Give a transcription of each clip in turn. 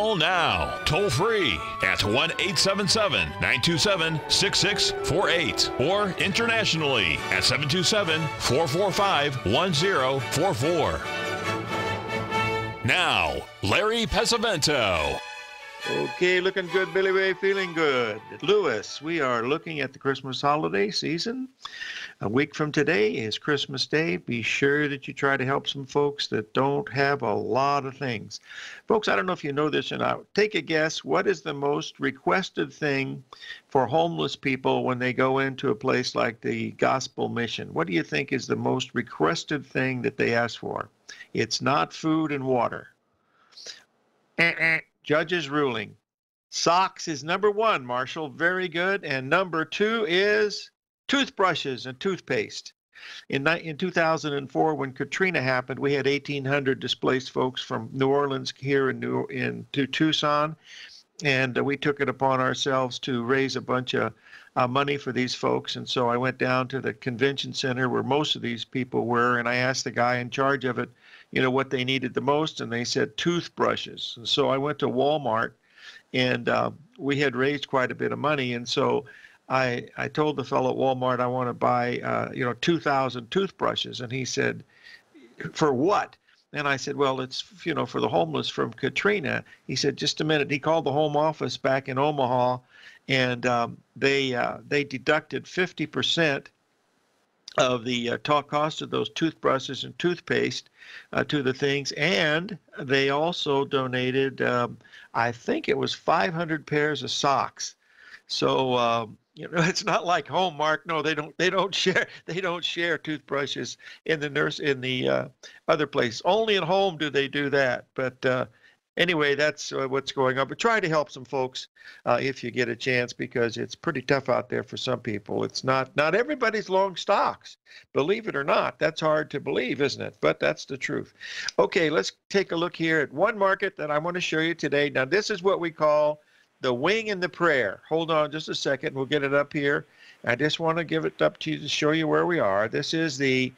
Call now, toll free at 1-877-927-6648 or internationally at 727-445-1044. Now, Larry Pesavento. Okay, looking good, Billy Ray, feeling good. Lewis, we are looking at the Christmas holiday season. A week from today is Christmas Day. Be sure that you try to help some folks that don't have a lot of things. Folks, I don't know if you know this or not. Take a guess. What is the most requested thing for homeless people when they go into a place like the Gospel Mission? What do you think is the most requested thing that they ask for? It's not food and water. Judge's ruling. Socks is number one, Marshall. Very good. And number two is toothbrushes and toothpaste. In 2004, when Katrina happened, we had 1,800 displaced folks from New Orleans here to Tucson, and we took it upon ourselves to raise a bunch of money for these folks. And so I went down to the convention center where most of these people were, and I asked the guy in charge of it, what they needed the most, and they said toothbrushes. And so I went to Walmart, and we had raised quite a bit of money, and so I told the fellow at Walmart I want to buy 2,000 toothbrushes, and he said, for what? And I said, well, it's for the homeless from Katrina. He said, just a minute. He called the home office back in Omaha, and they deducted 50% of the cost of those toothbrushes and toothpaste to the things, and they also donated, I think it was 500 pairs of socks. So it's not like Hallmark. No, they don't share toothbrushes in the other place. Only at home do they do that. But anyway, that's what's going on. But try to help some folks if you get a chance, because it's pretty tough out there for some people. It's not everybody's long stocks, believe it or not. That's hard to believe, isn't it? But that's the truth. Okay, let's take a look here at one market that I want to show you today. Now, this is what we call the wing and the prayer. Hold on just a second. We'll get it up here. I just want to give it up to you to show you where we are. This is the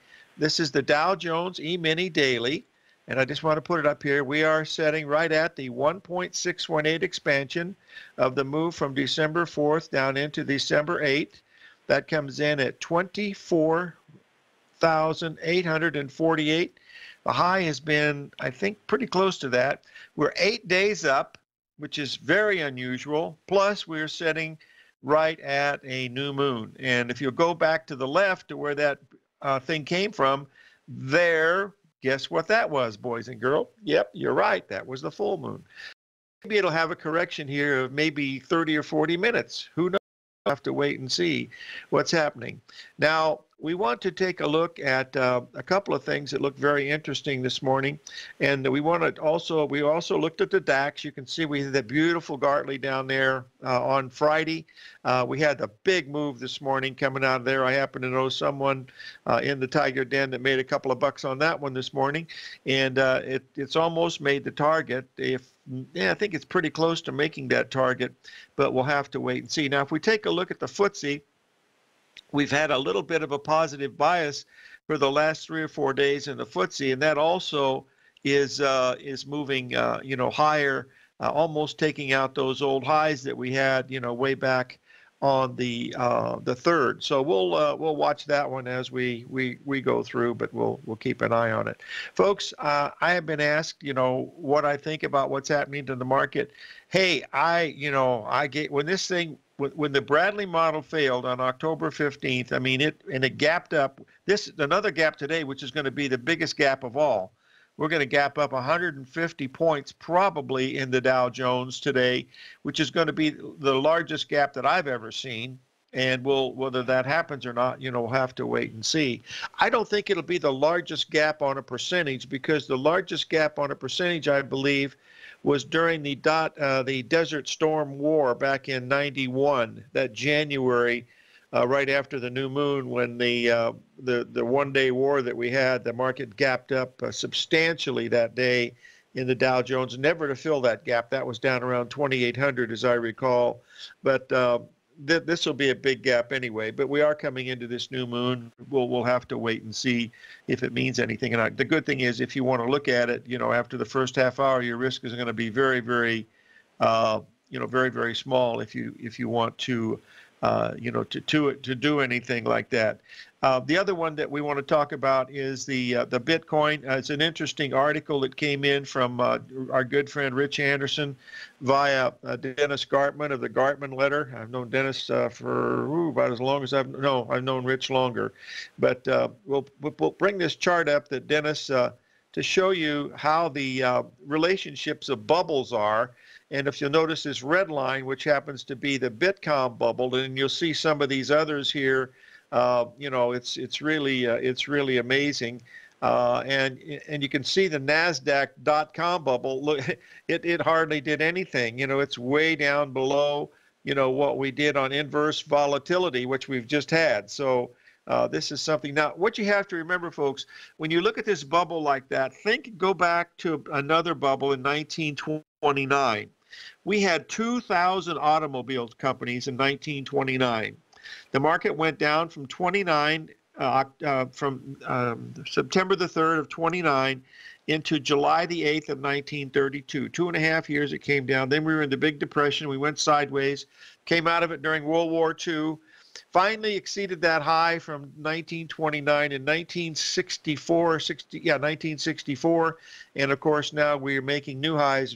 Dow Jones E-mini daily. And I just want to put it up here. We are setting right at the 1.618 expansion of the move from December 4th down into December 8th. That comes in at 24,848. The high has been, I think, pretty close to that. We're 8 days up, which is very unusual. Plus, we're setting right at a new moon. And if you go back to the left to where that thing came from, there, guess what that was, boys and girls? Yep, you're right. That was the full moon. Maybe it'll have a correction here of maybe 30 or 40 minutes. Who knows? We'll have to wait and see what's happening. Now, we want to take a look at a couple of things that look very interesting this morning, and we also looked at the DAX. You can see we had that beautiful Gartley down there on Friday. We had a big move this morning coming out of there. I happen to know someone in the Tiger Den that made a couple of bucks on that one this morning, and it's almost made the target. I think it's pretty close to making that target, but we'll have to wait and see. Now, if we take a look at the FTSE, we've had a little bit of a positive bias for the last 3 or 4 days in the FTSE, and that also is moving higher, almost taking out those old highs that we had way back on the 3rd. So we'll watch that one as we go through, but we'll keep an eye on it, folks. I have been asked what I think about what's happening to the market. Hey, when the Bradley model failed on October 15th, it gapped up. This another gap today, which is going to be the biggest gap of all. We're going to gap up 150 points probably in the Dow Jones today, which is going to be the largest gap that I've ever seen. And whether that happens or not, we'll have to wait and see. I don't think it'll be the largest gap on a percentage, because the largest gap on a percentage, I believe, was during the Desert Storm War back in '91, that January, right after the new moon, when the one-day war that we had, the market gapped up substantially that day in the Dow Jones, never to fill that gap. That was down around 2,800, as I recall. But this will be a big gap anyway, but we are coming into this new moon. We'll have to wait and see if it means anything. And the good thing is, if you want to look at it, after the first half hour, your risk is going to be very, very very, very small if you want to, to do anything like that. The other one that we want to talk about is the Bitcoin. It's an interesting article that came in from our good friend Rich Anderson via Dennis Gartman of the Gartman Letter. I've known Dennis for about as long as I've known Rich longer. But we'll bring this chart up that Dennis to show you how the relationships of bubbles are. And if you'll notice this red line, which happens to be the Bitcoin bubble, and you'll see some of these others here. It's really amazing, and you can see the Nasdaq.com bubble. Look, it hardly did anything. It's way down below what we did on inverse volatility, which we've just had. So this is something. Now, what you have to remember, folks, when you look at this bubble like that, go back to another bubble in 1929. We had 2,000 automobile companies in 1929. The market went down from 29, from September the 3rd of 29 into July the 8th of 1932. 2.5 years it came down. Then we were in the Big Depression. We went sideways, came out of it during World War II, finally exceeded that high from 1929 in 1964, and of course now we're making new highs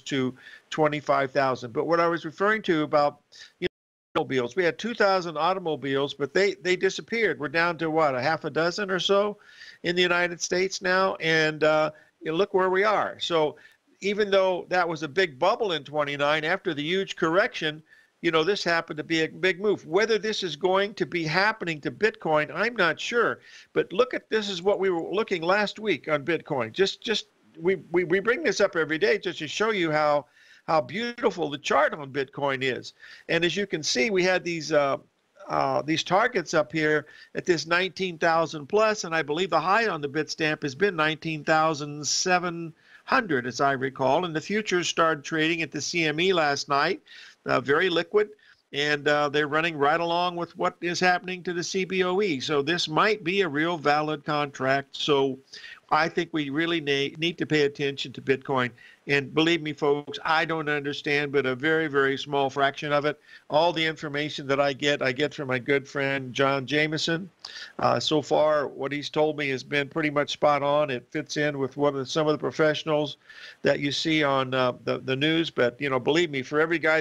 to 25,000. But what I was referring to about automobiles, we had 2,000 automobiles, but they disappeared. We're down to what, a half a dozen or so in the United States now, and look where we are. So even though that was a big bubble in 29, after the huge correction, this happened to be a big move. Whether this is going to be happening to Bitcoin, I'm not sure. But look at this is what we were looking last week on Bitcoin. We bring this up every day just to show you how beautiful the chart on Bitcoin is. And as you can see, we had these targets up here at this 19,000 plus, and I believe the high on the Bitstamp has been 19,700, as I recall. And the futures started trading at the CME last night, very liquid, and they're running right along with what is happening to the CBOE. So this might be a real valid contract. So I think we really need to pay attention to Bitcoin. And believe me, folks, I don't understand but a very, very small fraction of it. All the information that I get from my good friend John Jameson. So far, what he's told me has been pretty much spot on. It fits in with some of the professionals that you see on the news. But, believe me, for every guy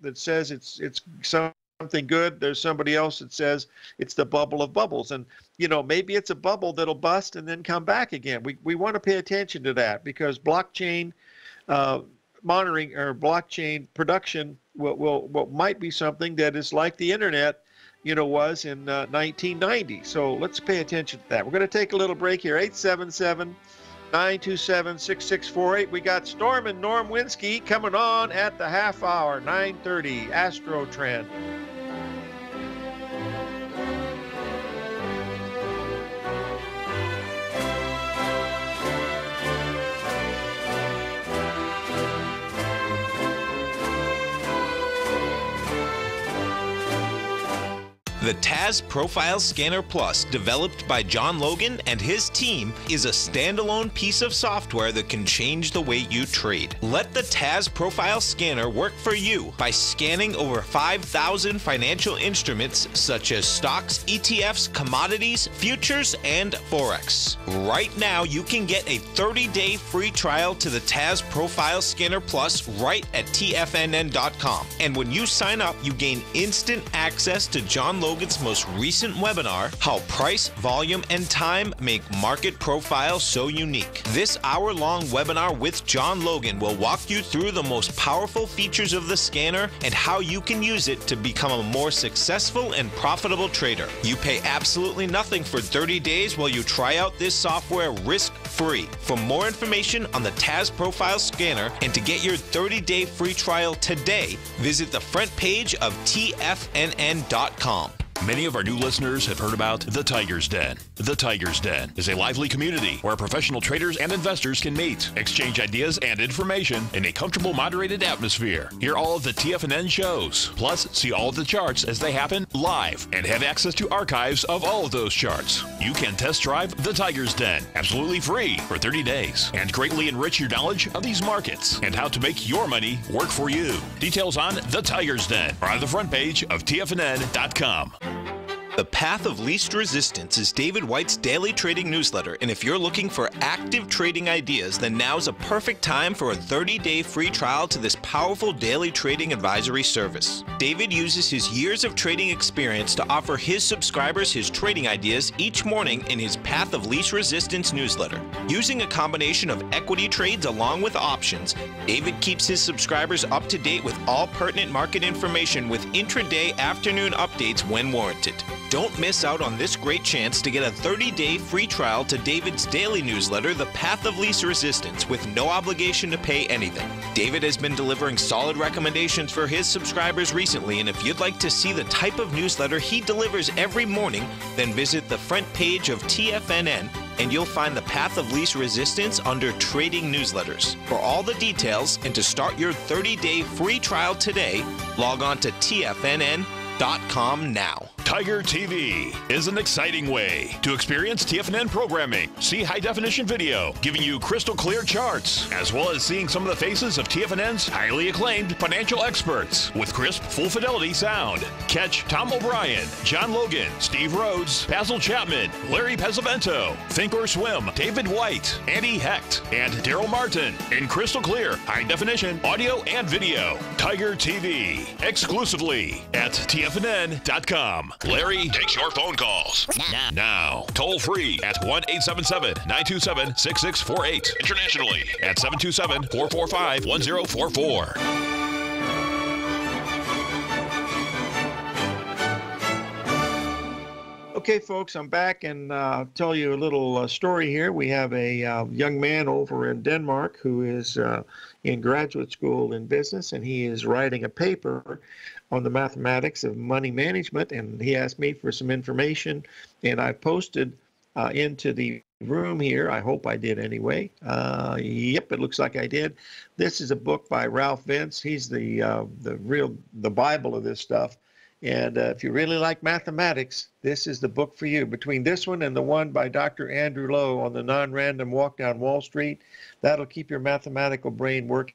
that says it's something good, there's somebody else that says it's the bubble of bubbles. And maybe it's a bubble that'll bust and then come back again. We want to pay attention to that, because blockchain monitoring or blockchain production might be something that is like the internet was in 1990. So let's pay attention to that. We're going to take a little break here. 877-927-6648. We got Storm and Norm Winsky coming on at the half hour, 9:30, Astro Trend. The TAS Profile Scanner Plus, developed by John Logan and his team, is a standalone piece of software that can change the way you trade. Let the TAS Profile Scanner work for you by scanning over 5,000 financial instruments such as stocks, ETFs, commodities, futures, and Forex. Right now, you can get a 30-day free trial to the TAS Profile Scanner Plus right at TFNN.com. And when you sign up, you gain instant access to John Logan's most recent webinar, How Price, Volume, and Time Make Market Profiles So Unique. This hour-long webinar with John Logan will walk you through the most powerful features of the scanner and how you can use it to become a more successful and profitable trader. You pay absolutely nothing for 30 days while you try out this software risk-free. For more information on the TAS Profile Scanner and to get your 30-day free trial today, visit the front page of TFNN.com. Many of our new listeners have heard about the Tiger's Den. The Tiger's Den is a lively community where professional traders and investors can meet, exchange ideas and information in a comfortable, moderated atmosphere. Hear all of the TFNN shows, plus see all of the charts as they happen live and have access to archives of all of those charts. You can test drive the Tiger's Den absolutely free for 30 days and greatly enrich your knowledge of these markets and how to make your money work for you. Details on the Tiger's Den are on the front page of TFNN.com. The Path of Least Resistance is David White's daily trading newsletter, and if you're looking for active trading ideas, then now's a perfect time for a 30-day free trial to this powerful daily trading advisory service. David uses his years of trading experience to offer his subscribers his trading ideas each morning in his Path of Least Resistance newsletter. Using a combination of equity trades along with options, David keeps his subscribers up to date with all pertinent market information with intraday afternoon updates when warranted. Don't miss out on this great chance to get a 30-day free trial to David's daily newsletter, The Path of Least Resistance, with no obligation to pay anything. David has been delivering solid recommendations for his subscribers recently, and if you'd like to see the type of newsletter he delivers every morning, then visit the front page of TFNN and you'll find the Path of Least Resistance under Trading Newsletters. For all the details and to start your 30-day free trial today, log on to TFNN.com now. Tiger TV is an exciting way to experience TFNN programming. See high-definition video, giving you crystal clear charts, as well as seeing some of the faces of TFNN's highly acclaimed financial experts with crisp, full-fidelity sound. Catch Tom O'Brien, John Logan, Steve Rhodes, Basil Chapman, Larry Pesavento, Think or Swim, David White, Andy Hecht, and Daryl Martin in crystal clear, high-definition audio and video. Tiger TV, exclusively at TFNN.com. Larry takes your phone calls now. Toll free at 1-877-927-6648. Internationally at 727-445-1044. Okay, folks, I'm back and tell you a little story here. We have a young man over in Denmark who is in graduate school in business, and he is writing a paper on the mathematics of money management, and he asked me for some information, and I posted into the room here. I hope I did anyway. Yep, it looks like I did. This is a book by Ralph Vince. He's the Bible of this stuff. And if you really like mathematics, this is the book for you. Between this one and the one by Dr. Andrew Lowe on the non-random walk down Wall Street, that'll keep your mathematical brain working,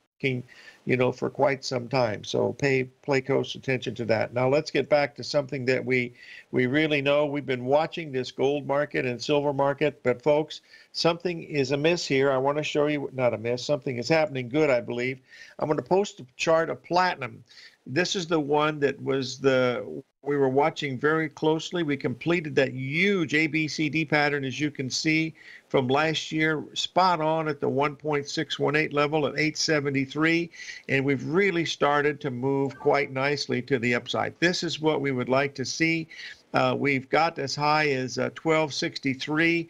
for quite some time. So pay close attention to that. Now let's get back to something that we really know. We've been watching this gold market and silver market, but folks, something is amiss here. I want to show you, not amiss, something is happening good, I believe. I'm going to post a chart of platinum. This is the one that was we were watching very closely. We completed that huge ABCD pattern, as you can see, from last year, spot on at the 1.618 level at 873, and we've really started to move quite nicely to the upside. This is what we would like to see. We've got as high as 1263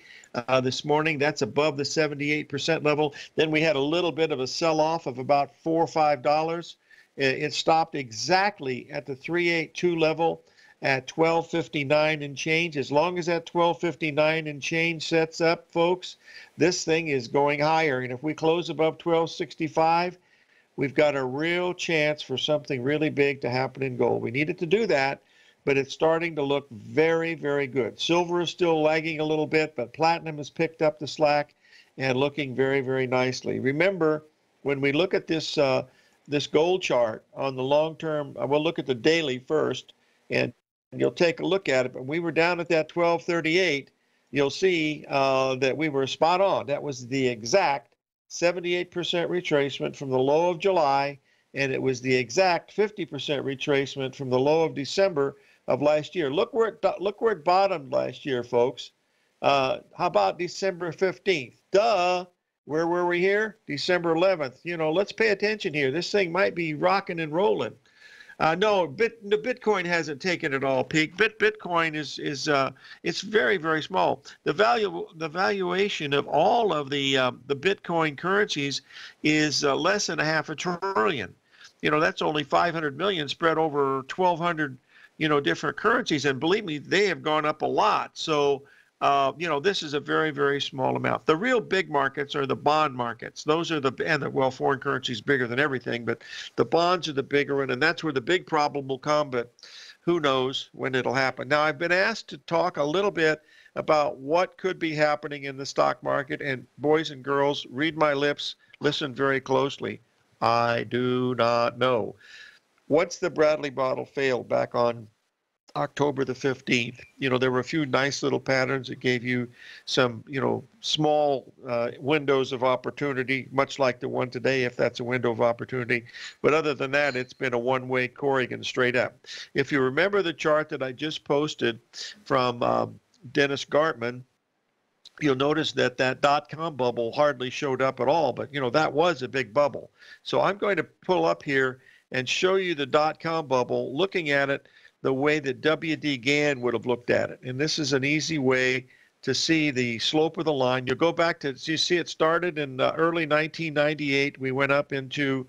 this morning. That's above the 78% level. Then we had a little bit of a sell-off of about $4 or $5. It stopped exactly at the 382 level at 1259 and change. As long as that 1259 and change sets up, folks, this thing is going higher. And if we close above 1265, we've got a real chance for something really big to happen in gold. We needed to do that, but it's starting to look very, very good. Silver is still lagging a little bit, but platinum has picked up the slack and looking very, very nicely. Remember, when we look at this gold chart on the long term, we'll look at the daily first, and you'll take a look at it. But we were down at that 1238. You'll see that we were spot on. That was the exact 78% retracement from the low of July, and it was the exact 50% retracement from the low of December of last year. Look where it bottomed last year, folks. How about December 15th? Duh. Where were we here? December 11th. Let's pay attention here. This thing might be rocking and rolling. No, the Bitcoin hasn't taken it all peak. Bitcoin is it's very, very small. The valuation of all of the Bitcoin currencies is less than $500 billion. That's only 500 million spread over 1,200 different currencies. And believe me, they have gone up a lot. So, this is a very, very small amount. The real big markets are the bond markets. Those are foreign currency is bigger than everything, but the bonds are the bigger one, and that's where the big problem will come, but who knows when it'll happen. Now, I've been asked to talk a little bit about what could be happening in the stock market, and boys and girls, read my lips, listen very closely. I do not know. Once the Bradley model failed back on October the 15th, there were a few nice little patterns that gave you some, small windows of opportunity, much like the one today, if that's a window of opportunity. But other than that, it's been a one-way Corrigan straight up. If you remember the chart that I just posted from Dennis Gartman, you'll notice that dot-com bubble hardly showed up at all, but that was a big bubble. So I'm going to pull up here and show you the dot-com bubble, looking at it the way that W.D. Gann would have looked at it. And this is an easy way to see the slope of the line. You'll go back to, you see it started in early 1998. We went up into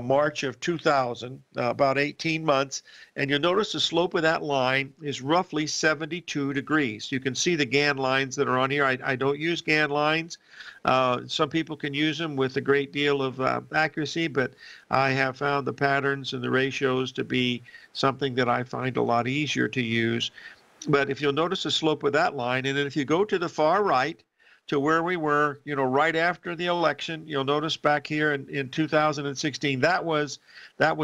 March of 2000, about 18 months. And you'll notice the slope of that line is roughly 72 degrees. You can see the Gann lines that are on here. I don't use Gann lines. Some people can use them with a great deal of accuracy, but I have found the patterns and the ratios to be something that I find a lot easier to use. But if you'll notice the slope of that line, and then if you go to the far right to where we were, right after the election, you'll notice back here in 2016, that was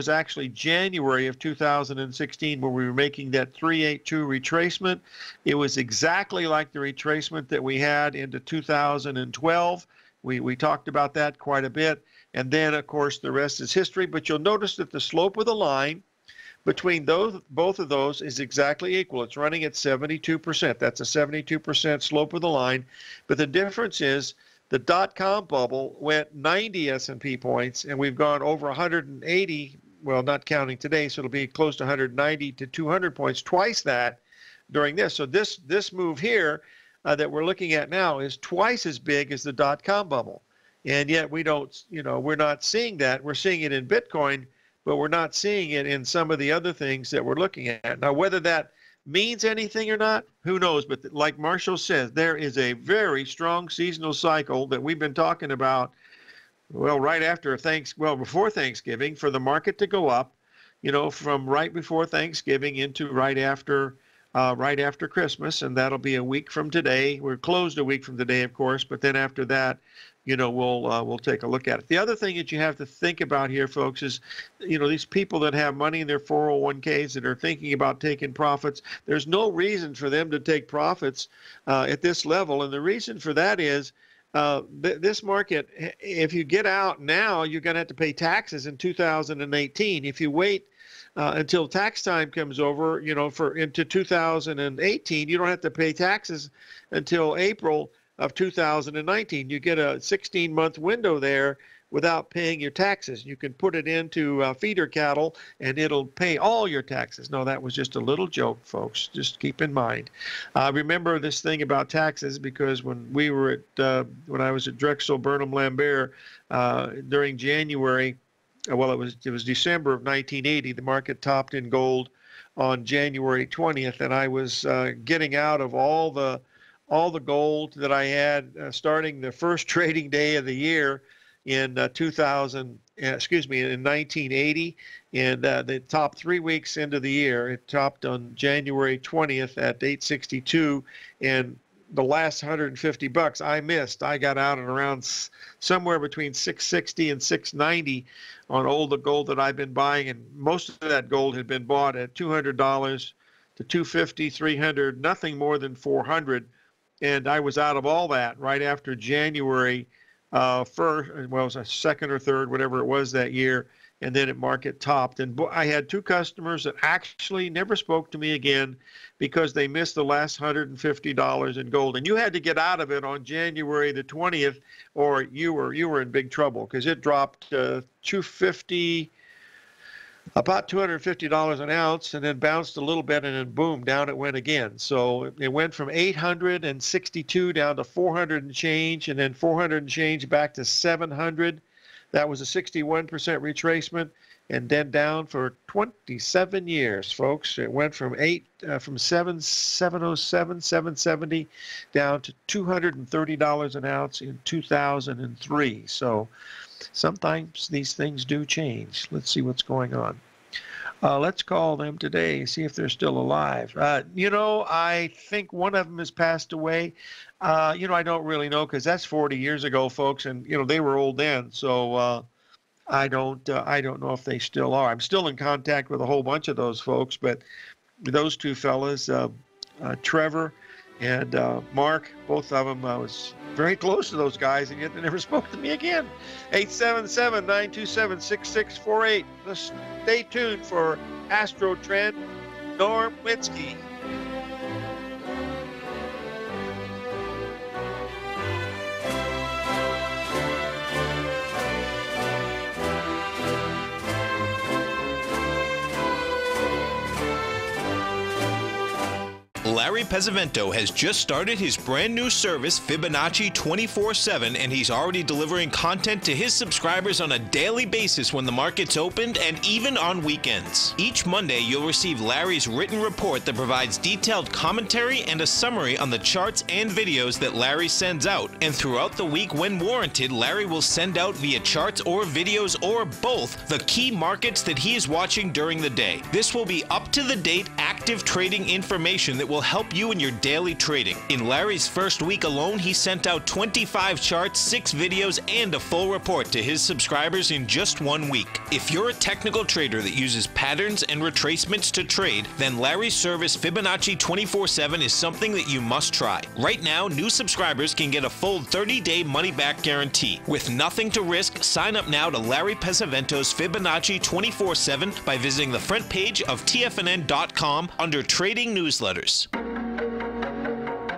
actually January of 2016 where we were making that 382 retracement. It was exactly like the retracement that we had into 2012. We talked about that quite a bit. And then, of course, the rest is history. But you'll notice that the slope of the line between both of those is exactly equal. It's running at 72%. That's a 72% slope of the line. But the difference is the dot-com bubble went 90 S&P points, and we've gone over 180, well, not counting today, so it'll be close to 190 to 200 points, twice that during this. So this move here that we're looking at now is twice as big as the dot-com bubble. And yet we're not seeing that. We're seeing it in Bitcoin, but we're not seeing it in some of the other things that we're looking at. Now, whether that means anything or not, who knows? But like Marshall says, there is a very strong seasonal cycle that we've been talking about, well, before Thanksgiving, for the market to go up, from right before Thanksgiving into right after Christmas, and that'll be a week from today. We're closed a week from today, of course, but then after that, we'll take a look at it. The other thing that you have to think about here, folks, is, these people that have money in their 401ks that are thinking about taking profits, there's no reason for them to take profits at this level. And the reason for that is this market, if you get out now, you're going to have to pay taxes in 2018. If you wait until tax time comes over, into 2018, you don't have to pay taxes until April of 2019. You get a 16-month window there without paying your taxes. You can put it into feeder cattle, and it'll pay all your taxes. No, that was just a little joke, folks. Just keep in mind. Remember this thing about taxes, because when I was at Drexel Burnham Lambert during January, it was December of 1980, the market topped in gold on January 20th, and I was getting out of all the gold that I had starting the first trading day of the year in 1980, and the top 3 weeks into the year, it topped on January 20th at 862, and the last $150 I missed. I got out at around somewhere between 660 and 690 on all the gold that I've been buying, and most of that gold had been bought at $200 to $250, $300, nothing more than $400. And I was out of all that right after January 1st, well, it was a second or third, whatever it was that year, and then market topped. And I had two customers that actually never spoke to me again because they missed the last $150 in gold. And you had to get out of it on January the 20th, or you were in big trouble, because it dropped $250. About $250 an ounce, and then bounced a little bit, and then boom, down it went again. So it went from 862 down to 400 and change, and then 400 and change back to 700. That was a 61% retracement, and then down for 27 years, folks. It went from 770 down to $230 an ounce in 2003. So sometimes these things do change. Let's see what's going on. Let's call them today and see if they're still alive. I think one of them has passed away. I don't really know because that's 40 years ago, folks, and they were old then. So I don't know if they still are. I'm still in contact with a whole bunch of those folks, but those two fellas, Trevor and Mark, both of them, I was very close to those guys, and yet they never spoke to me again. 877-927-6648. Let's stay tuned for Astro Trend, Norm Winsky. Larry Pesavento has just started his brand new service, Fibonacci 24/7, and he's already delivering content to his subscribers on a daily basis when the market's opened and even on weekends. Each Monday, you'll receive Larry's written report that provides detailed commentary and a summary on the charts and videos that Larry sends out. And throughout the week, when warranted, Larry will send out via charts or videos or both the key markets that he is watching during the day. This will be up-to-the-date, active trading information that will help you in your daily trading. In Larry's first week alone, he sent out 25 charts, 6 videos, and a full report to his subscribers in just 1 week. If you're a technical trader that uses patterns and retracements to trade, then Larry's service Fibonacci 24/7 is something that you must try. Right now, new subscribers can get a full 30-day money-back guarantee. With nothing to risk, sign up now to Larry Pesavento's Fibonacci 24/7 by visiting the front page of TFNN.com under Trading Newsletters.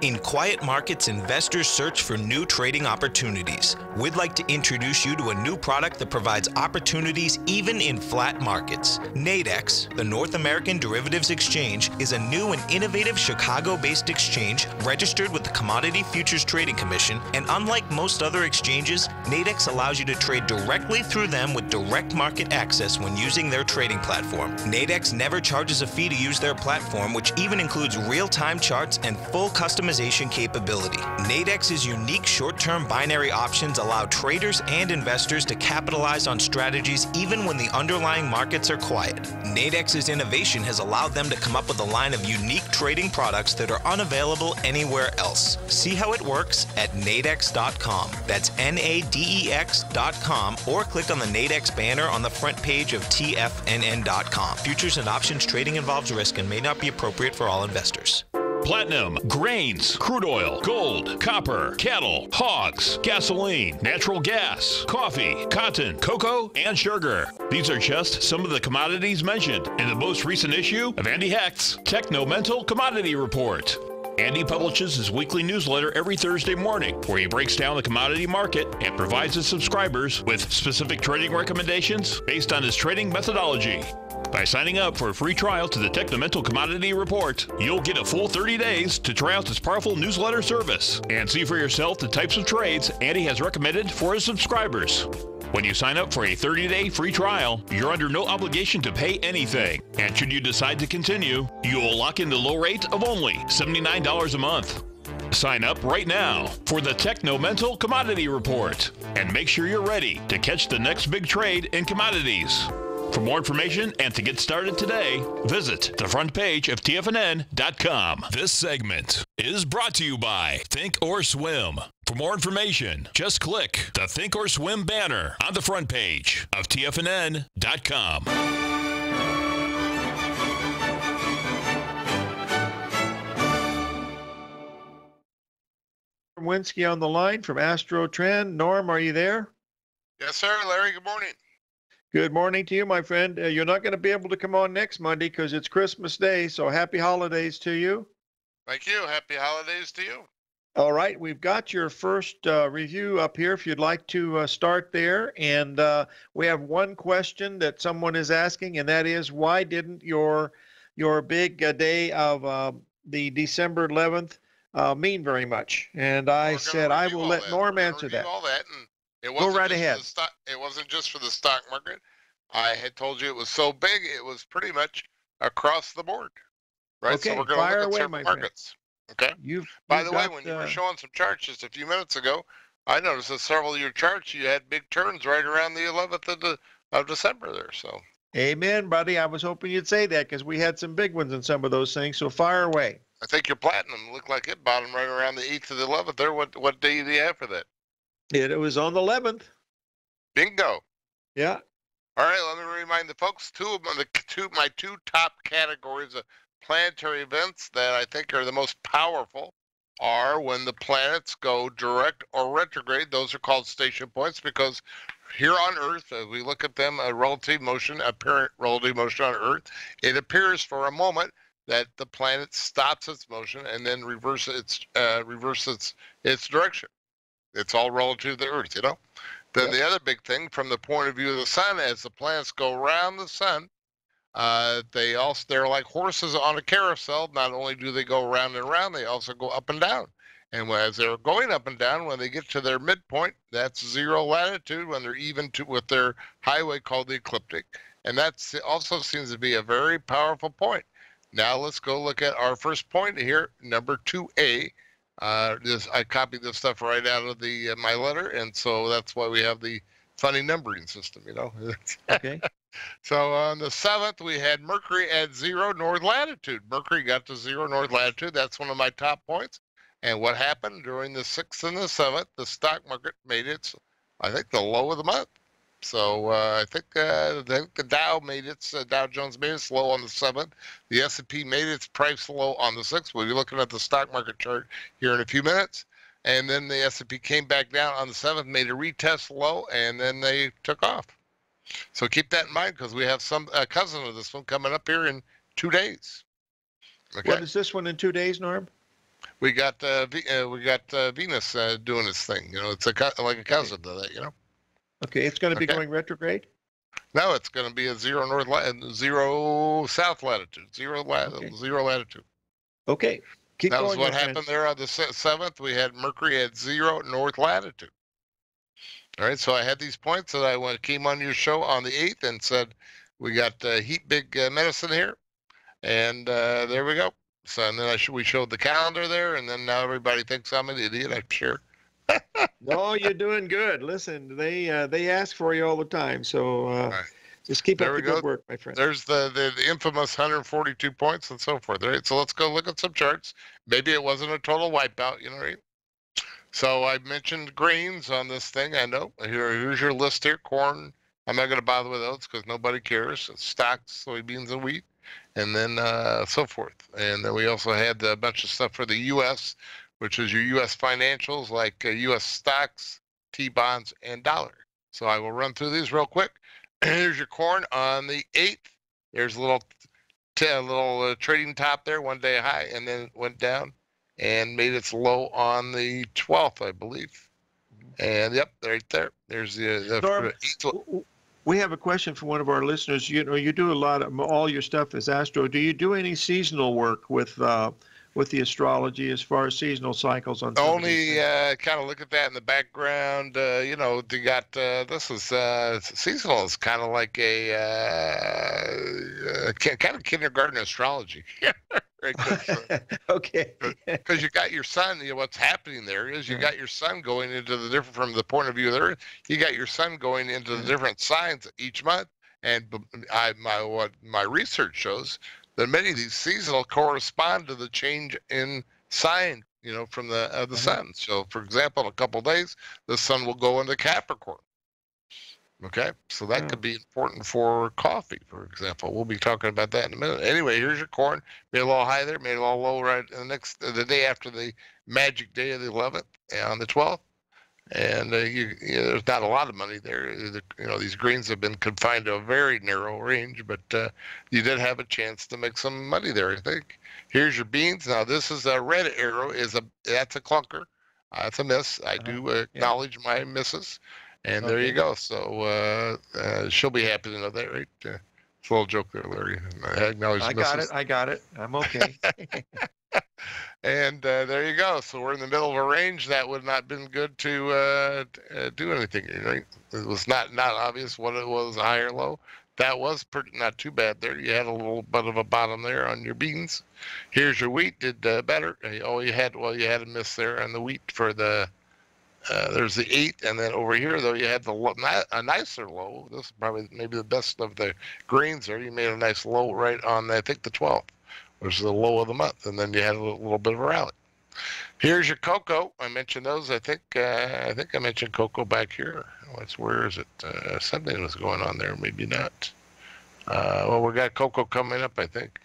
In quiet markets, investors search for new trading opportunities. We'd like to introduce you to a new product that provides opportunities even in flat markets. Nadex, the North American Derivatives Exchange, is a new and innovative Chicago-based exchange registered with the Commodity Futures Trading Commission, and unlike most other exchanges, Nadex allows you to trade directly through them with direct market access when using their trading platform. Nadex never charges a fee to use their platform, which even includes real-time charts and full customization capability. Nadex's unique short-term binary options allow traders and investors to capitalize on strategies even when the underlying markets are quiet. Nadex's innovation has allowed them to come up with a line of unique trading products that are unavailable anywhere else. See how it works at nadex.com. That's NADEX.com, or click on the Nadex banner on the front page of TFNN.com. Futures and options trading involves risk and may not be appropriate for all investors. Platinum, grains, crude oil, gold, copper, cattle, hogs, gasoline, natural gas, coffee, cotton, cocoa, and sugar. These are just some of the commodities mentioned in the most recent issue of Andy Hecht's Techno-Mental Commodity Report. Andy publishes his weekly newsletter every Thursday morning, where he breaks down the commodity market and provides his subscribers with specific trading recommendations based on his trading methodology. By signing up for a free trial to the Techno-Mental Commodity Report, you'll get a full 30 days to try out this powerful newsletter service and see for yourself the types of trades Andy has recommended for his subscribers. When you sign up for a 30-day free trial, you're under no obligation to pay anything. And should you decide to continue, you will lock in the low rate of only $79 a month. Sign up right now for the Techno-Mental Commodity Report and make sure you're ready to catch the next big trade in commodities. For more information and to get started today, visit the front page of TFNN.com. This segment is brought to you by Think or Swim. For more information, just click the Think or Swim banner on the front page of TFNN.com. Winsky on the line from Astro Trend. Norm, are you there? Yes, sir. Larry, good morning. Good morning to you, my friend. You're not going to be able to come on next Monday because it's Christmas Day, so happy holidays to you. Thank you. Happy holidays to you. All right, we've got your first review up here if you'd like to start there. And we have one question that someone is asking, and that is, why didn't your big day of the December 11th mean very much? And I said I will let Norm answer that. All that, and It Go wasn't right just for ahead. the stock. It wasn't just for the stock market. I had told you it was so big, it was pretty much across the board, right? So Okay, we're going to fire look at away, several my friend. markets. Okay. You've By the way, got when you were showing some charts just a few minutes ago, I noticed that several of your charts you had big turns right around the 11th of December there. So. Amen, buddy. I was hoping you'd say that because we had some big ones in some of those things. So fire away. I think your platinum looked like it bottomed right around the 8th to the 11th there. What day do you have for that? It was on the 11th. Bingo. Yeah. All right, let me remind the folks, my two top categories of planetary events that I think are the most powerful are when the planets go direct or retrograde. Those are called station points because here on Earth, as we look at them, apparent relative motion on Earth, it appears for a moment that the planet stops its motion and then reverses its direction. It's all relative to the Earth, you know. Then the other big thing, from the point of view of the sun, as the planets go around the sun, they're like horses on a carousel. Not only do they go around and around, they also go up and down. And as they're going up and down, when they get to their midpoint, that's 0 latitude when they're even with their highway called the ecliptic. And that also seems to be a very powerful point. Now let's go look at our first point here, number 2A. I copied this stuff right out of my letter, and so that's why we have the funny numbering system, you know. Okay. So on the 7th, we had Mercury at 0 north latitude. Mercury got to 0 north latitude. That's one of my top points. And what happened during the 6th and the 7th, the stock market made its, I think, the low of the month. So I think the Dow made its, Dow Jones made its low on the 7th. The S&P made its price low on the 6th. We'll be looking at the stock market chart here in a few minutes. And then the S&P came back down on the 7th, made a retest low, and then they took off. So keep that in mind because we have some cousin of this one coming up here in 2 days. Okay. What is this one in 2 days, Norm? We got Venus doing its thing. You know, it's like a cousin to that. You know. Okay, it's going to be going retrograde? No, it's going to be a 0 south latitude, 0 latitude. Okay, keep that going. Was what happened there on the 7th. We had Mercury at 0 north latitude. All right, so I had these points that I came on your show on the 8th and said we got heat big medicine here, and there we go. So and then we showed the calendar there, and then now everybody thinks I'm an idiot. I'm sure. No, you're doing good. Listen, they ask for you all the time, so right. Just keep up the good work, my friend. There's the infamous 142 points and so forth. Right, so let's go look at some charts. Maybe it wasn't a total wipeout, you know, right? So I mentioned grains on this thing. I know. Here's your list here. Corn. I'm not going to bother with those because nobody cares. Stocks, soybeans, and wheat, and then so forth. And then we also had a bunch of stuff for the U.S., which is your U.S. financials like U.S. stocks, T-bonds, and dollar. So I will run through these real quick. Here's your corn on the 8th. There's a little trading top there, 1 day high, and then it went down and made its low on the 12th, I believe. And yep, right there. There's Norm, we have a question from one of our listeners. You know, you do a lot of all your stuff is astro. Do you do any seasonal work with the astrology as far as seasonal cycles on? Only kind of look at that in the background. You know, they got this is seasonal is kind of like a kind of kindergarten astrology. Okay. Because you got your sun. You know what's happening there is you got your sun going into the different from the point of view of the Earth. You got your sun going into the different signs each month, and what my research shows that many of these seasonal correspond to the change in sign, you know, from the sun. So, for example, in a couple of days, the sun will go into Capricorn. Okay, so that could be important for coffee, for example. We'll be talking about that in a minute. Anyway, here's your corn. Made a little high there, made a little low right the day after the magic day of the 11th on the 12th. And there's not a lot of money there. You know, these greens have been confined to a very narrow range, but you did have a chance to make some money there, I think. Here's your beans. Now, this is a red arrow. That's a clunker. That's a miss. I do acknowledge my misses. And there you go. So she'll be happy to know that, right? It's a little joke there, Larry. I acknowledge misses. I got it. I'm okay. And there you go. So we're in the middle of a range that would not been good to do anything. Right? It was not obvious what it was, high or low. That was not too bad there. You had a little bit of a bottom there on your beans. Here's your wheat, did better. You had a miss there on the wheat for the. There's the 8, and then over here though you had a nicer low. This is probably maybe the best of the grains there. You made a nice low right on I think the 12th, which is the low of the month, and then you had a little bit of a rally. Here's your cocoa. I mentioned those. I think I mentioned cocoa back here. Where is it? Something was going on there. Maybe not. Well, we got cocoa coming up, I think.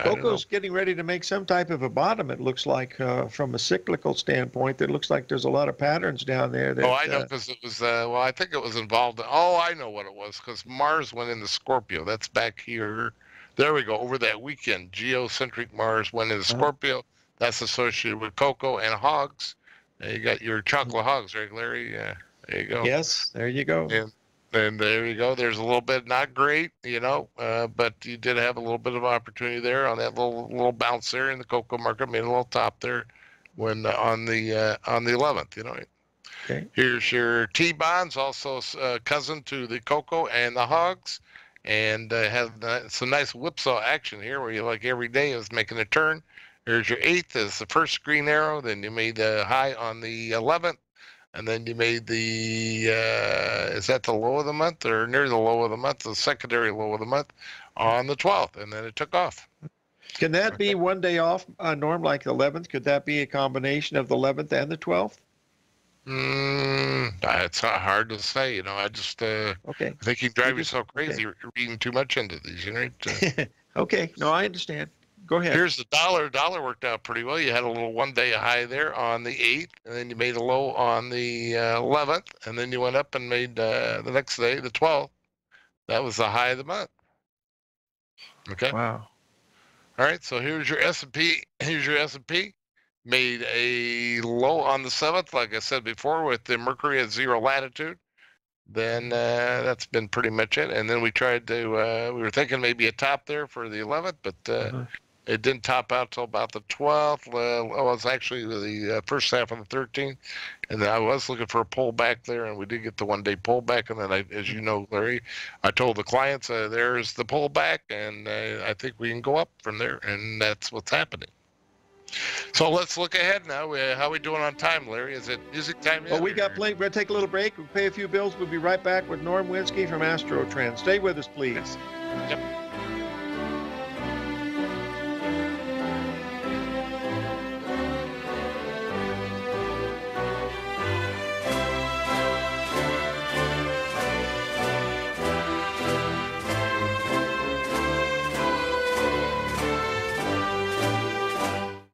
Cocoa's getting ready to make some type of a bottom, it looks like, from a cyclical standpoint. It looks like there's a lot of patterns down there. That, I know, because it was, I think it was involved. I know what it was, because Mars went into Scorpio. That's back here. There we go, over that weekend. Geocentric Mars went into Scorpio. That's associated with cocoa and hogs. You got your chocolate hogs, right, Larry? There you go. Yes, there you go. And there you go. There's a little bit not great, but you did have a little bit of opportunity there on that little bounce there in the cocoa market. Made a little top there when on the 11th. Okay. Here's your T-bonds, also cousin to the cocoa and the hogs, and had some nice whipsaw action here where you like every day it was making a turn. Here's your 8th as the first green arrow. Then you made the high on the 11th. And then you made the, is that the low of the month or near the low of the month, the secondary low of the month on the 12th, and then it took off. Can that be one day off, Norm, like the 11th? Could that be a combination of the 11th and the 12th? It's not hard to say, I just, okay. I think you drive yourself crazy reading too much into these, right? Okay, no, I understand. Go ahead. Here's the dollar. Dollar worked out pretty well. You had a little one-day high there on the 8th, and then you made a low on the 11th, and then you went up and made the next day, the 12th. That was the high of the month. Okay. Wow. All right. So here's your S&P. Here's your S&P. Made a low on the 7th, like I said before, with the Mercury at 0 latitude. Then that's been pretty much it. And then we tried to. We were thinking maybe a top there for the 11th, but. It didn't top out till about the 12th. It was actually the first half of the 13th. And then I was looking for a pullback there, and we did get the one-day pullback. And then, as you know, Larry, I told the clients, there's the pullback, and I think we can go up from there. And that's what's happening. So let's look ahead now. How are we doing on time, Larry? Is it music time yet? Well, we got plenty. We're going to take a little break. We'll pay a few bills. We'll be right back with Norm Winsky from AstroTrend. Stay with us, please. Yep.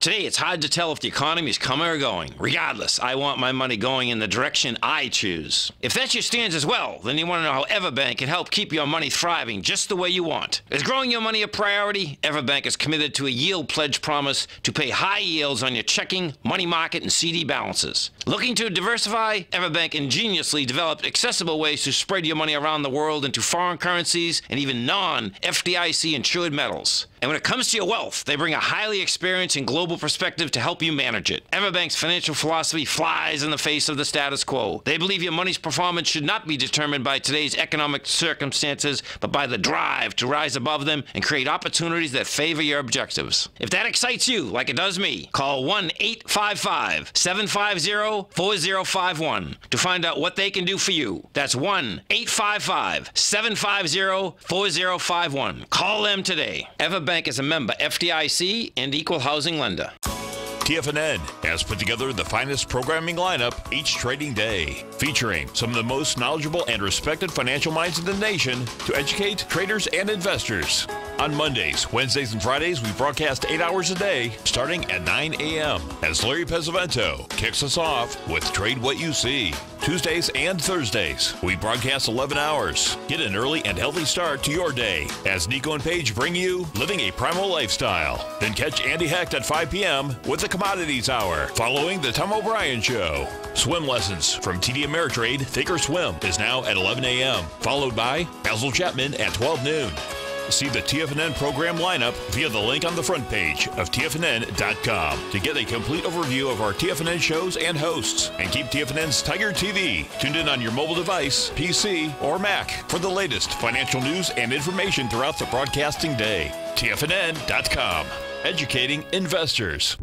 Today, it's hard to tell if the economy is coming or going. Regardless, I want my money going in the direction I choose. If that's your stance as well, then you want to know how Everbank can help keep your money thriving just the way you want. Is growing your money a priority? Everbank is committed to a yield pledge promise to pay high yields on your checking, money market, and CD balances. Looking to diversify? Everbank ingeniously developed accessible ways to spread your money around the world into foreign currencies and even non-FDIC insured metals. And when it comes to your wealth, they bring a highly experienced and global perspective to help you manage it. Everbank's financial philosophy flies in the face of the status quo. They believe your money's performance should not be determined by today's economic circumstances, but by the drive to rise above them and create opportunities that favor your objectives. If that excites you, like it does me, call 1-855-750-4051 to find out what they can do for you. That's 1-855-750-4051. Call them today. Everbank is a member FDIC and equal housing lender. TFNN has put together the finest programming lineup each trading day, featuring some of the most knowledgeable and respected financial minds in the nation to educate traders and investors. On Mondays, Wednesdays, and Fridays, we broadcast 8 hours a day, starting at 9 a.m. as Larry Pesavento kicks us off with Trade What You See. Tuesdays and Thursdays, we broadcast 11 hours. Get an early and healthy start to your day as Nico and Paige bring you Living a Primal Lifestyle. Then catch Andy Hecht at 5 p.m. with the Commodities Hour, following the Tom O'Brien Show. Swim lessons from TD Ameritrade Thinkorswim is now at 11 a.m., followed by Basil Chapman at 12 noon. See the TFNN program lineup via the link on the front page of TFNN.com to get a complete overview of our TFNN shows and hosts. And keep TFNN's Tiger TV tuned in on your mobile device, PC, or Mac for the latest financial news and information throughout the broadcasting day. TFNN.com, educating investors.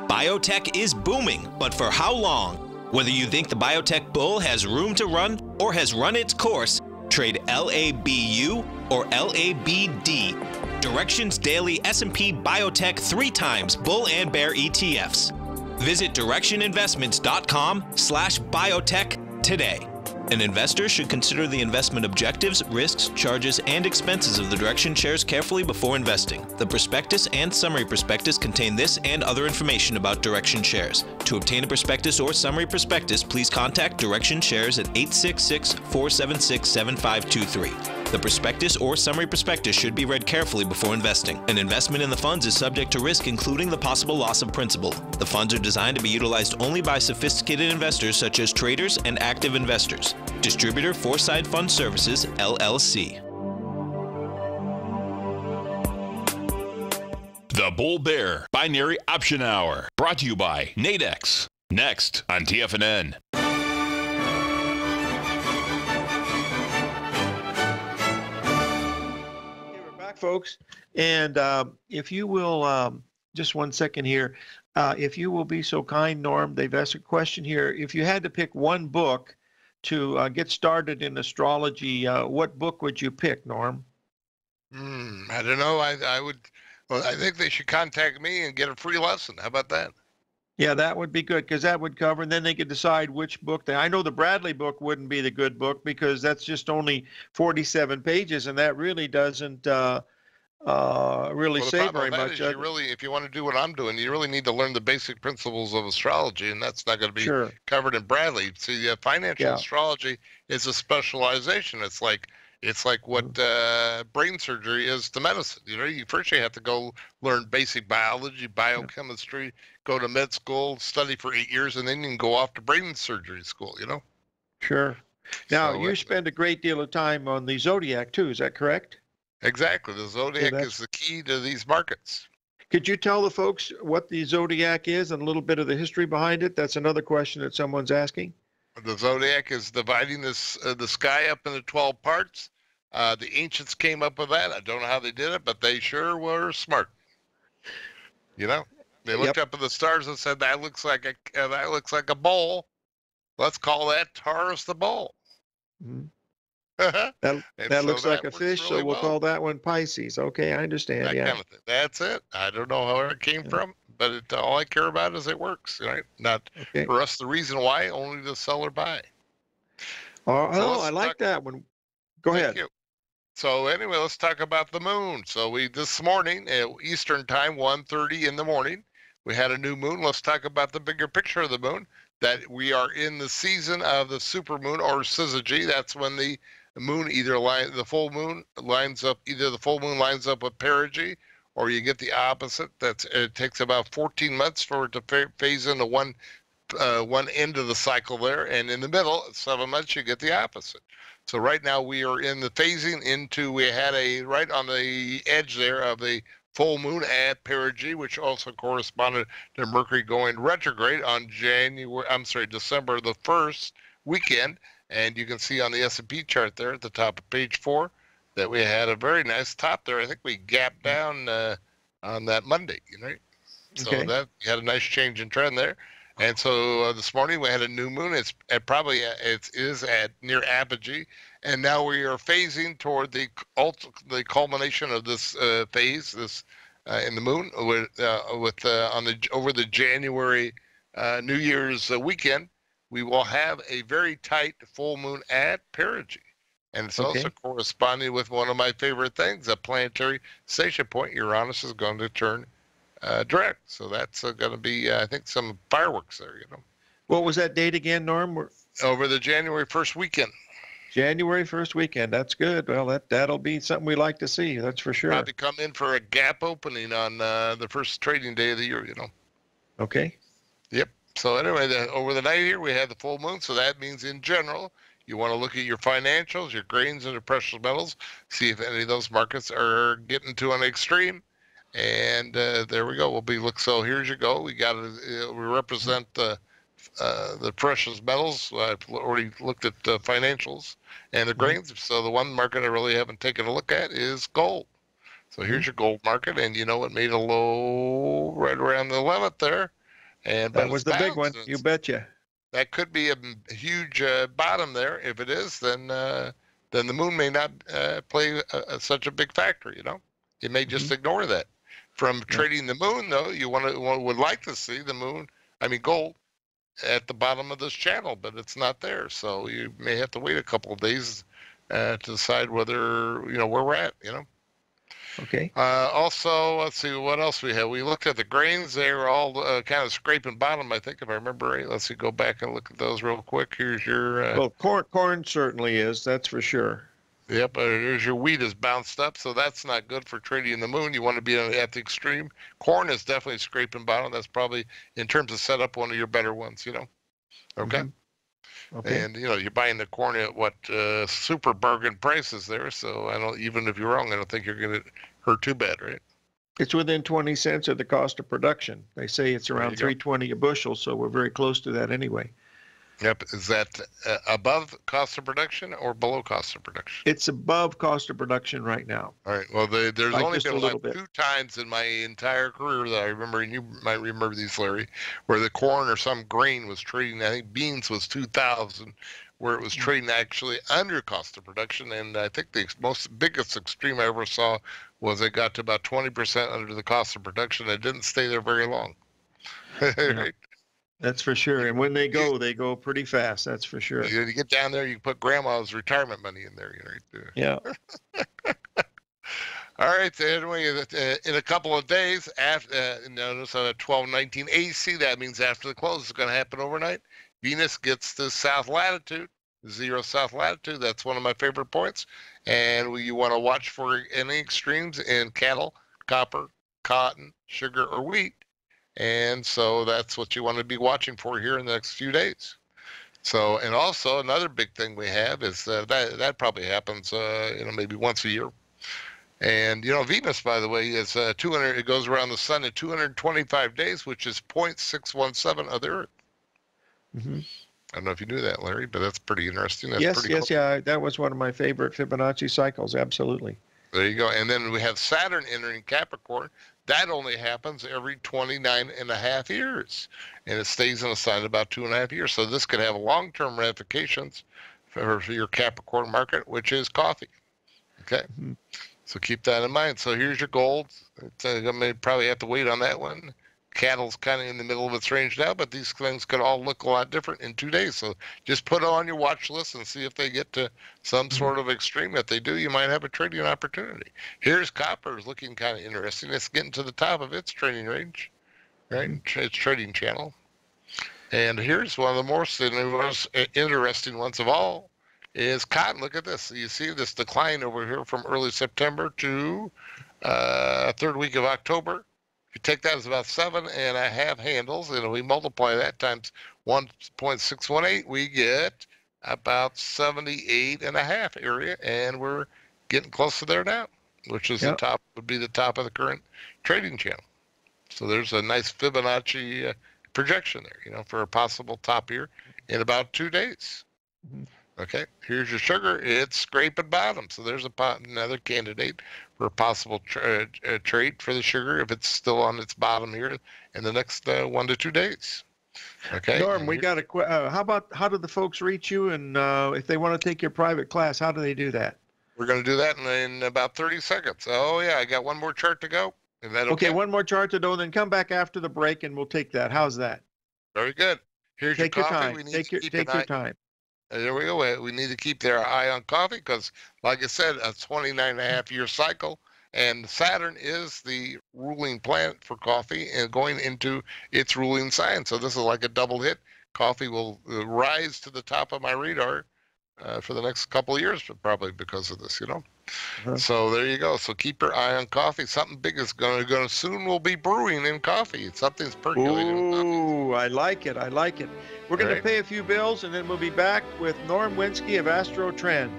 Biotech is booming, but for how long? Whether you think the biotech bull has room to run or has run its course, trade LABU or LABD. Direction's daily S&P Biotech 3 times bull and bear ETFs. Visit directioninvestments.com/biotech today. An investor should consider the investment objectives, risks, charges, and expenses of the Direction shares carefully before investing. The prospectus and summary prospectus contain this and other information about Direction shares. To obtain a prospectus or summary prospectus, please contact Direction shares at 866-476-7523. The prospectus or summary prospectus should be read carefully before investing. An investment in the funds is subject to risk, including the possible loss of principal. The funds are designed to be utilized only by sophisticated investors such as traders and active investors. Distributor Foreside Fund Services, LLC. The Bull Bear Binary Option Hour, brought to you by Nadex. Next on TFNN. Folks, and if you will, just 1 second here, if you will be so kind, Norm, they've asked a question here. If you had to pick one book to get started in astrology, what book would you pick, Norm? I don't know. I would. Well, I think they should contact me and get a free lesson. How about that? Yeah, that would be good, because that would cover, and then they could decide which book. I know the Bradley book wouldn't be the good book because that's just only 47 pages, and that really doesn't really say very much. If you want to do what I'm doing, you really need to learn the basic principles of astrology, and that's not going to be covered in Bradley. See, financial astrology is a specialization. It's like what brain surgery is to medicine. You know, you have to go learn basic biology, biochemistry, go to med school, study for 8 years, and then you can go off to brain surgery school, you know? Sure. Now, you spend a great deal of time on the zodiac, too. Is that correct? Exactly. The zodiac is the key to these markets. Could you tell the folks what the zodiac is and a little bit of the history behind it? That's another question that someone's asking. The zodiac is dividing the sky up into 12 parts. The ancients came up with that. I don't know how they did it, but they sure were smart. You know, they looked up at the stars and said, that looks like a bowl. Let's call that Taurus the bull. Mm-hmm. that looks like a fish, really so we'll call that one Pisces. Okay, I understand. That kind of thing. That's it. I don't know where it came from, but all I care about is it works, right? Not for us the reason why, only to sell or buy. I like that one. Go ahead. Thank you. So anyway, let's talk about the moon. So this morning, Eastern time, 1:30 in the morning, we had a new moon. Let's talk about the bigger picture of the moon, that we are in the season of the supermoon or syzygy. That's when the moon the full moon lines up with perigee, or you get the opposite. It takes about 14 months for it to phase into one end of the cycle there, and in the middle, 7 months, you get the opposite. So right now we are in the phasing into, we had right on the edge there of the full moon at perigee, which also corresponded to Mercury going retrograde on December the 1st weekend. And you can see on the S&P chart there at the top of page 4 that we had a very nice top there. I think we gapped down on that Monday, you know. So that you had a nice change in trend there. And so this morning we had a new moon. It is at near apogee, and now we are phasing toward the culmination of this phase in the moon over the January New Year's weekend. We will have a very tight full moon at perigee, and it's also corresponding with one of my favorite things, a planetary station point. Uranus is going to turn direct, so that's going to be, I think, some fireworks there. You know. What was that date again, Norm? Over the January 1st weekend. January 1st weekend. That's good. Well, that'll be something we like to see. That's for sure. Probably come in for a gap opening on the first trading day of the year. You know. Okay. Yep. So anyway, over the night here we had the full moon, so that means in general You want to look at your financials, your grains, and your precious metals, see if any of those markets are getting to an extreme. And there we go. So here's your go. We represent the precious metals. I've already looked at the financials and the grains. So the one market I really haven't taken a look at is gold. So here's your gold market, and you know it made a low right around the 11th there. And that was the big one. You betcha. That could be a huge bottom there. If it is, then the moon may not play such a big factor. You know, you may just ignore that. From trading the moon, though, you would like to see the moon. I mean, gold at the bottom of this channel, but it's not there. So you may have to wait a couple of days to decide whether where we're at. You know. Okay. Also, let's see what else we have. We looked at the grains. They were all kind of scraping bottom, I think, if I remember right. Let's see, go back and look at those real quick. Here's your... well, corn certainly is, that's for sure. Yep, here's your wheat is bounced up, so that's not good for trading in the moon. You want to be at the extreme. Corn is definitely scraping bottom. That's probably, in terms of setup, one of your better ones, Okay? Okay. And you're buying the corn at what super bargain prices there. So even if you're wrong, I don't think you're going to hurt too bad, right? It's within 20 cents of the cost of production. They say it's around $3.20 a bushel, so we're very close to that anyway. Yep. Is that above cost of production or below cost of production? It's above cost of production right now. All right. Well, there's only been like bit. 2 times in my entire career that I remember, and you might remember these, Larry, where the corn or some grain was trading. I think beans was 2,000, where it was trading actually under cost of production. And I think the biggest extreme I ever saw was it got to about 20% under the cost of production. It didn't stay there very long. Right? That's for sure. And when they go pretty fast. That's for sure. You get down there, you put grandma's retirement money in there. Right there. Yeah. All right. So anyway, in a couple of days, notice on a 1219 AC, that means after the close, it's going to happen overnight. Venus gets to south latitude, 0 south latitude. That's one of my favorite points. And you want to watch for any extremes in cattle, copper, cotton, sugar, or wheat. And so that's what you want to be watching for here in the next few days. So, and also another big thing we have is that probably happens, maybe once a year. And, Venus, by the way, is 200, it goes around the sun in 225 days, which is 0.617 of the Earth. Mm-hmm. I don't know if you knew that, Larry, but that's pretty interesting. That's yes, pretty cool. Yeah. That was one of my favorite Fibonacci cycles. Absolutely. There you go. And then we have Saturn entering Capricorn. That only happens every 29 and a half years. And it stays in a sign about 2.5 years. So this could have long-term ramifications for your Capricorn market, which is coffee. Okay. Mm-hmm. So keep that in mind. So here's your gold. I may probably have to wait on that one. Cattle's kind of in the middle of its range now, but these things could all look a lot different in 2 days. So just put it on your watch list and see if they get to some sort of extreme. If they do, you might have a trading opportunity. Here's copper is looking kind of interesting. It's getting to the top of its trading range, right? Its trading channel. And here's one of the most interesting ones of all is cotton. Look at this. You see this decline over here from early September to third week of October. If you take that as about 7.5 handles, and we multiply that times 1.618, we get about 78.5 area, and we're getting close to there now, which is would be the top of the current trading channel. So there's a nice Fibonacci projection there, for a possible top here in about 2 days. Mm-hmm. Okay, here's your sugar. It's scraping bottom. So there's another candidate for a possible trade for the sugar if it's still on its bottom here in the next 1 to 2 days. Okay. Norm, we got how do the folks reach you? And if they want to take your private class, how do they do that? We're going to do that in about 30 seconds. Oh, yeah, I got one more chart to go. Is that okay? Okay, one more chart to go, then come back after the break and we'll take that. How's that? Very good. Here's take your your coffee. time. Take your time. There we go. We need to keep their eye on coffee because, like I said, a 29.5-year cycle, and Saturn is the ruling planet for coffee and going into its ruling sign. So this is like a double hit. Coffee will rise to the top of my radar for the next couple of years, but probably because of this, Uh-huh. So there you go. So keep your eye on coffee. Something big is going to soon will be brewing in coffee. Something's percolating. Ooh, I like it. We're going to Right. pay a few bills, and then we'll be back with Norm Winsky of Astro Trend.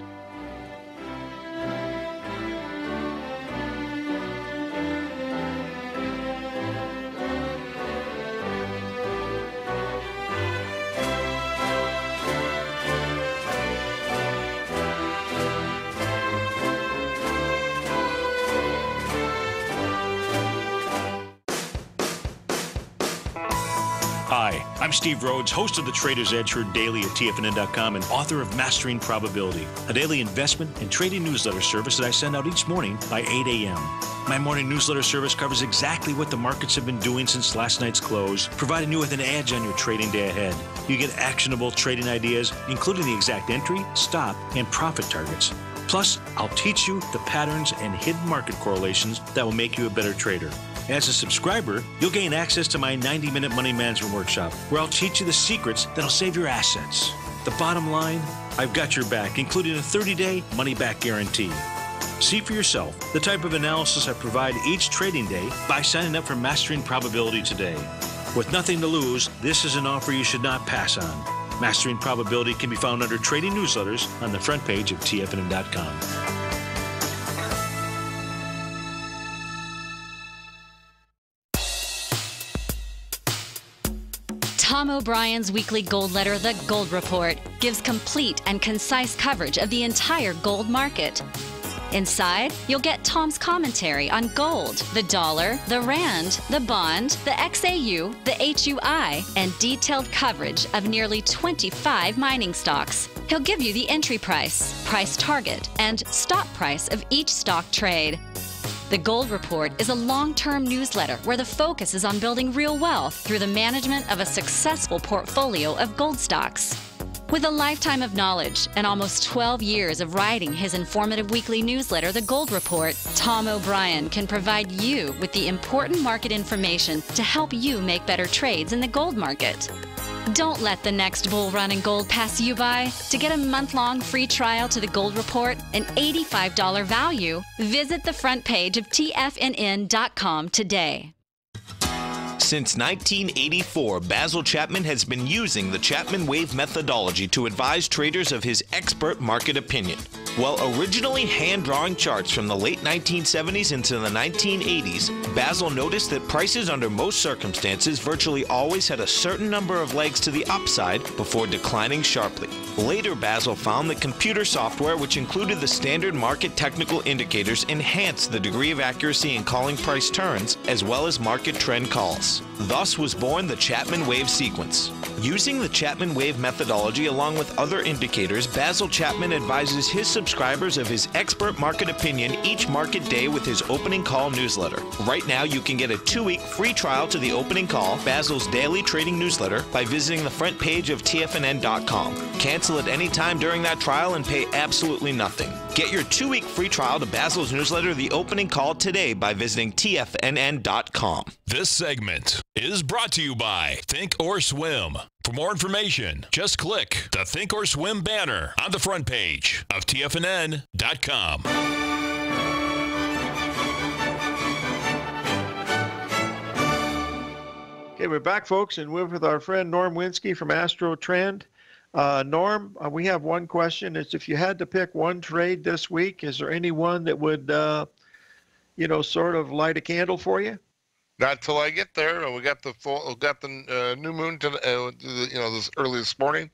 Hi, I'm Steve Rhodes, host of the Trader's Edge, heard daily at TFNN.com and author of Mastering Probability, a daily investment and trading newsletter service that I send out each morning by 8 a.m. My morning newsletter service covers exactly what the markets have been doing since last night's close, providing you with an edge on your trading day ahead. You get actionable trading ideas, including the exact entry, stop, and profit targets. Plus, I'll teach you the patterns and hidden market correlations that will make you a better trader. As a subscriber, you'll gain access to my 90-minute money management workshop, where I'll teach you the secrets that'll save your assets. The bottom line, I've got your back, including a 30-day money-back guarantee. See for yourself the type of analysis I provide each trading day by signing up for Mastering Probability today. With nothing to lose, this is an offer you should not pass on. Mastering Probability can be found under Trading Newsletters on the front page of TFNN.com. Tom O'Brien's weekly gold letter, The Gold Report, gives complete and concise coverage of the entire gold market. Inside, you'll get Tom's commentary on gold, the dollar, the rand, the bond, the XAU, the HUI, and detailed coverage of nearly 25 mining stocks. He'll give you the entry price, price target, and stop price of each stock trade. The Gold Report is a long-term newsletter where the focus is on building real wealth through the management of a successful portfolio of gold stocks. With a lifetime of knowledge and almost 12 years of writing his informative weekly newsletter, The Gold Report, Tom O'Brien can provide you with the important market information to help you make better trades in the gold market. Don't let the next bull run in gold pass you by. To get a month-long free trial to The Gold Report, an $85 value, visit the front page of TFNN.com today. Since 1984, Basil Chapman has been using the Chapman Wave methodology to advise traders of his expert market opinion. While originally hand-drawing charts from the late 1970s into the 1980s, Basil noticed that prices under most circumstances virtually always had a certain number of legs to the upside before declining sharply. Later, Basil found that computer software, which included the standard market technical indicators, enhanced the degree of accuracy in calling price turns, as well as market trend calls. Thus was born the Chapman Wave sequence. Using the Chapman Wave methodology along with other indicators, Basil Chapman advises his subscribers of his expert market opinion each market day with his opening call newsletter. Right now, you can get a 2-week free trial to the opening call, Basil's daily trading newsletter, by visiting the front page of TFNN.com. Cancel at any time during that trial and pay absolutely nothing. Get your 2-week free trial to Basil's newsletter, The Opening Call, today by visiting TFNN.com. This segment is brought to you by Think or Swim. For more information, just click the Think or Swim banner on the front page of TFNN.com. Okay, we're back, folks, and we're with our friend Norm Winsky from Astro Trend. Norm, we have one question. It's if you had to pick one trade this week, is there any one that would, sort of light a candle for you? Not till I get there. We got the new moon this early this morning.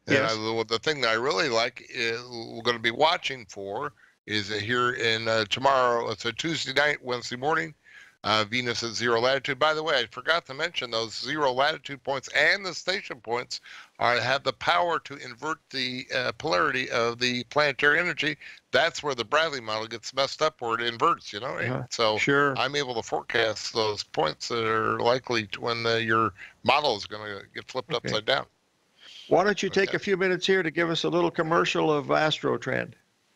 And Yes. The thing that I really like we're going to be watching for is here in tomorrow. It's a Tuesday night, Wednesday morning. Venus at 0 latitude. By the way, I forgot to mention those 0 latitude points and the station points have the power to invert the polarity of the planetary energy. That's where the Bradley model gets messed up, where it inverts, So Sure. I'm able to forecast those points that are likely to when your model is going to get flipped upside down. Why don't you take a few minutes here to give us a little commercial of Astro Trend?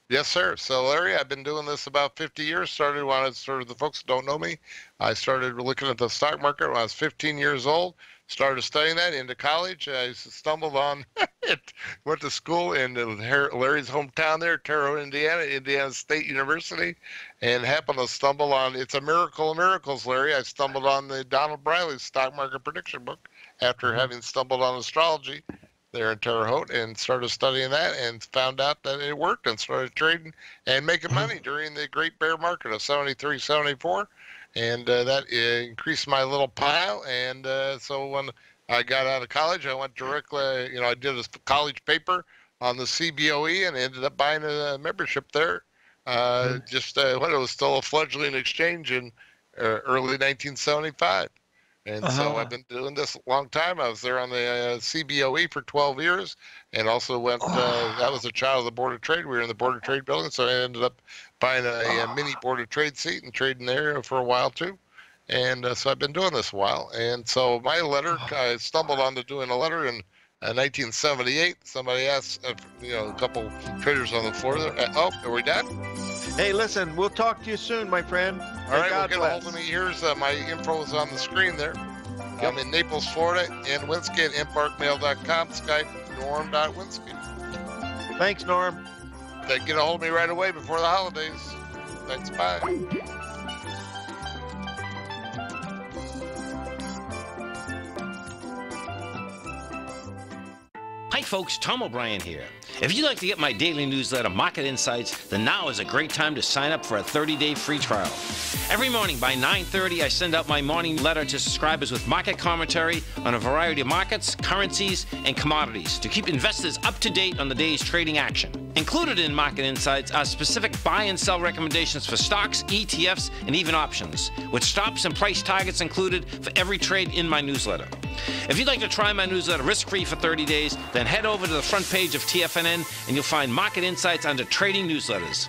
Yes, sir. So, Larry, I've been doing this about 50 years. Started when the folks that don't know me, I started looking at the stock market when I was 15 years old. Started studying that into college. I stumbled on it. Went to school in Larry's hometown there, Terre Haute, Indiana State University, and happened to stumble on, it's a miracle of miracles, Larry. I stumbled on the Donald Briley's stock market prediction book after having stumbled on astrology there in Terre Haute and started studying that and found out that it worked and started trading and making money during the great bear market of 73, 74. And that increased my little pile. And so when I got out of college, I went directly, I did a college paper on the CBOE and ended up buying a membership there just when it was still a fledgling exchange in early 1975. And so I've been doing this a long time. I was there on the CBOE for 12 years and also went, that was a child of the Board of Trade. We were in the Board of Trade building, so I ended up buying a mini Board of Trade seat and trading there for a while too. And so I've been doing this a while. And so my letter, I stumbled onto doing a letter in 1978. Somebody asked, a couple traders on the floor there. Are we done? Hey, listen, we'll talk to you soon, my friend. All right, well, get a hold of me. Here's my info is on the screen there. Yep. I'm in Naples, Florida, and Winsky at embarkmail.com, Skype, norm.winsky. Thanks, Norm. Get a hold of me right away before the holidays. Thanks, bye. Hi folks, Tom O'Brien here. If you'd like to get my daily newsletter, Market Insights, then now is a great time to sign up for a 30-day free trial. Every morning by 9:30, I send out my morning letter to subscribers with market commentary on a variety of markets, currencies, and commodities to keep investors up to date on the day's trading action. Included in Market Insights are specific buy and sell recommendations for stocks, ETFs, and even options, with stops and price targets included for every trade in my newsletter. If you'd like to try my newsletter risk-free for 30 days, then head over to the front page of TFNN and you'll find Market Insights under Trading Newsletters.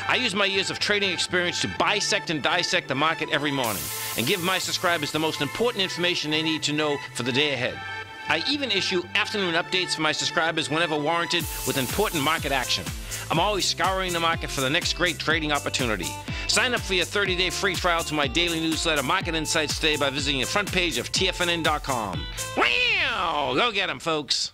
I use my years of trading experience to bisect and dissect the market every morning and give my subscribers the most important information they need to know for the day ahead. I even issue afternoon updates for my subscribers whenever warranted with important market action. I'm always scouring the market for the next great trading opportunity. Sign up for your 30-day free trial to my daily newsletter, Market Insights, today by visiting the front page of TFNN.com. Wow! Go get 'em, folks.